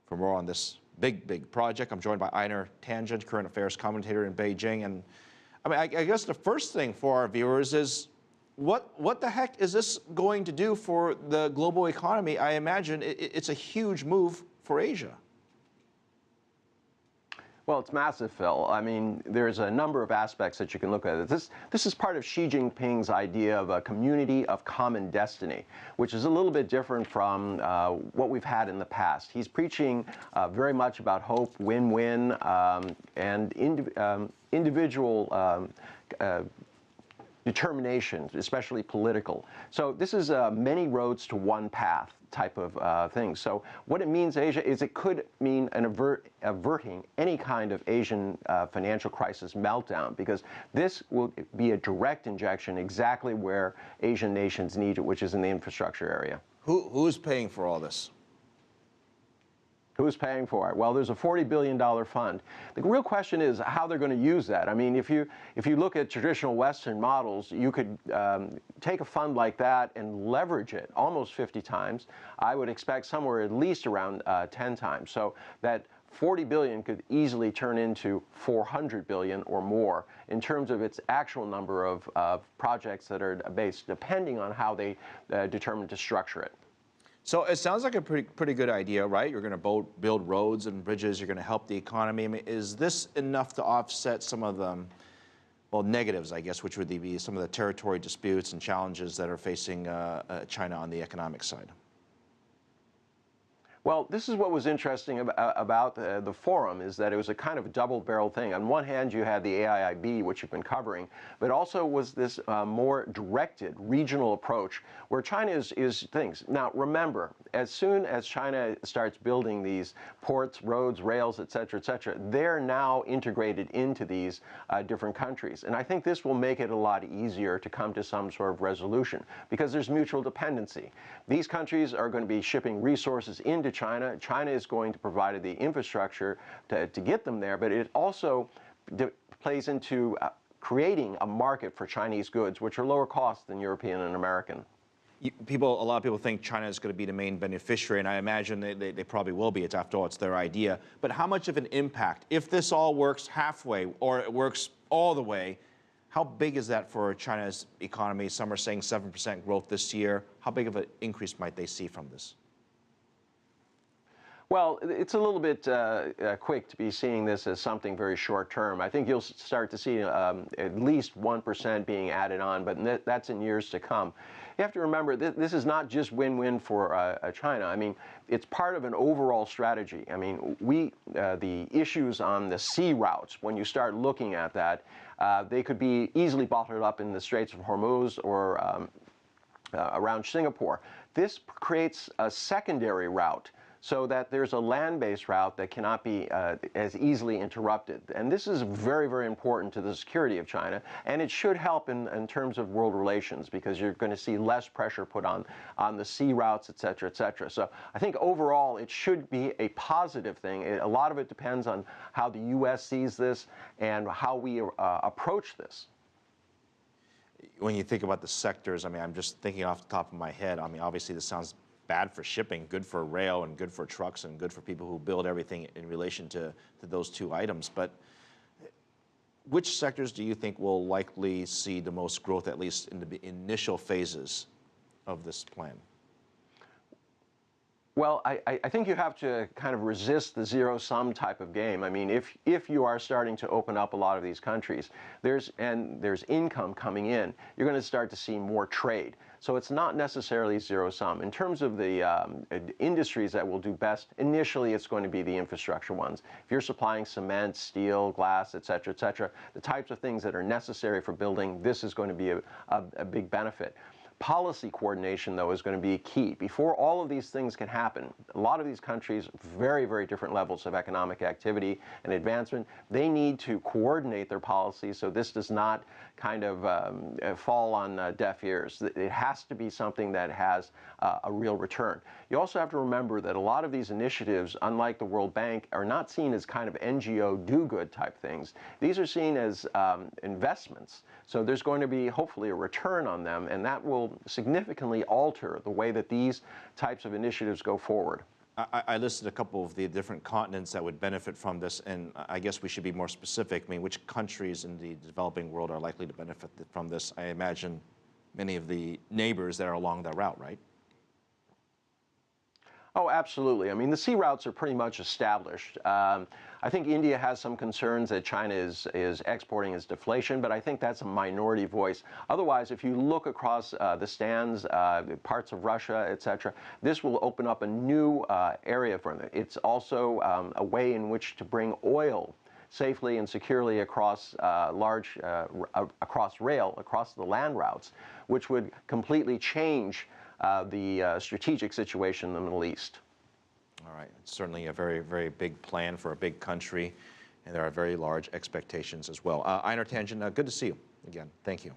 For more on this big project, I'm joined by Einar Tangen, current affairs commentator in Beijing. And I mean, I guess the first thing for our viewers is, what the heck is this going to do for the global economy? I imagine it's a huge move for Asia. Well, it's massive, Phil. I mean, there's a number of aspects that you can look at. This is part of Xi Jinping's idea of a community of common destiny, which is a little bit different from what we've had in the past. He's preaching very much about hope, win-win, and individual determination, especially political. So this is many roads to one path type of thing. So what it means, Asia, is it could mean averting any kind of Asian financial crisis meltdown, because this will be a direct injection exactly where Asian nations need it, which is in the infrastructure area. Who's paying for all this? Who's paying for it? Well, there's a $40 billion fund. The real question is how they're going to use that. I mean, if you look at traditional Western models, you could take a fund like that and leverage it almost 50 times. I would expect somewhere at least around 10 times. So that 40 billion could easily turn into 400 billion or more in terms of its actual number of projects that are based, depending on how they determine to structure it. So it sounds like a pretty good idea, right? You're going to build roads and bridges. You're going to help the economy. I mean, is this enough to offset some of the, well, negatives, I guess, which would be some of the territory disputes and challenges that are facing China on the economic side? Well, this is what was interesting about the forum, is that it was a kind of double-barreled thing. On one hand, you had the AIIB, which you've been covering, but also was this more directed regional approach where China is things. Now, remember, as soon as China starts building these ports, roads, rails, et cetera, they're now integrated into these different countries. And I think this will make it a lot easier to come to some sort of resolution, because there's mutual dependency. These countries are going to be shipping resources into China. China is going to provide the infrastructure to get them there, but it also plays into creating a market for Chinese goods, which are lower cost than European and American. A lot of people think China is going to be the main beneficiary, and I imagine they probably will be. After all, it's their idea. But how much of an impact, if this all works halfway or it works all the way, how big is that for China's economy? Some are saying 7% growth this year. How big of an increase might they see from this? Well, it's a little bit quick to be seeing this as something very short term. I think you'll start to see at least 1% being added on, but that's in years to come. You have to remember, this is not just win-win for China. I mean, it's part of an overall strategy. I mean, the issues on the sea routes, when you start looking at that, they could be easily bottled up in the Straits of Hormuz or around Singapore. This creates a secondary route, so that there's a land-based route that cannot be as easily interrupted. And this is very, very important to the security of China, and it should help in terms of world relations, because you're going to see less pressure put on the sea routes, et cetera, et cetera. So I think overall it should be a positive thing. A lot of it depends on how the U.S. sees this and how we approach this. When you think about the sectors, I mean, I'm just thinking off the top of my head. I mean, obviously this sounds bad for shipping, good for rail, and good for trucks, and good for people who build everything in relation to those two items. But which sectors do you think will likely see the most growth, at least in the initial phases of this plan? Well, I think you have to kind of resist the zero-sum type of game. I mean, if you are starting to open up a lot of these countries, there's income coming in, you're going to start to see more trade. So it's not necessarily zero-sum. In terms of the industries that will do best, initially it's going to be the infrastructure ones. If you're supplying cement, steel, glass, et cetera, the types of things that are necessary for building, this is going to be a big benefit. Policy coordination, though, is going to be key. Before all of these things can happen, a lot of these countries, very, very different levels of economic activity and advancement, they need to coordinate their policies so this does not kind of fall on deaf ears. It has to be something that has a real return. You also have to remember that a lot of these initiatives, unlike the World Bank, are not seen as kind of NGO do-good type things. These are seen as investments. So there's going to be, hopefully, a return on them, and that will significantly alter the way that these types of initiatives go forward. I listed a couple of the different continents that would benefit from this, and I guess we should be more specific. I mean, which countries in the developing world are likely to benefit from this? I imagine many of the neighbors that are along that route, right? Oh, absolutely. I mean, the sea routes are pretty much established. I think India has some concerns that China is exporting as deflation, but I think that's a minority voice. Otherwise, if you look across the stands, parts of Russia, etc., this will open up a new area for them. It's also a way in which to bring oil safely and securely across across rail, across the land routes, which would completely change the strategic situation in the Middle East. All right. It's certainly a very, very big plan for a big country, and there are very large expectations as well. Einar Tangen, good to see you again. Thank you.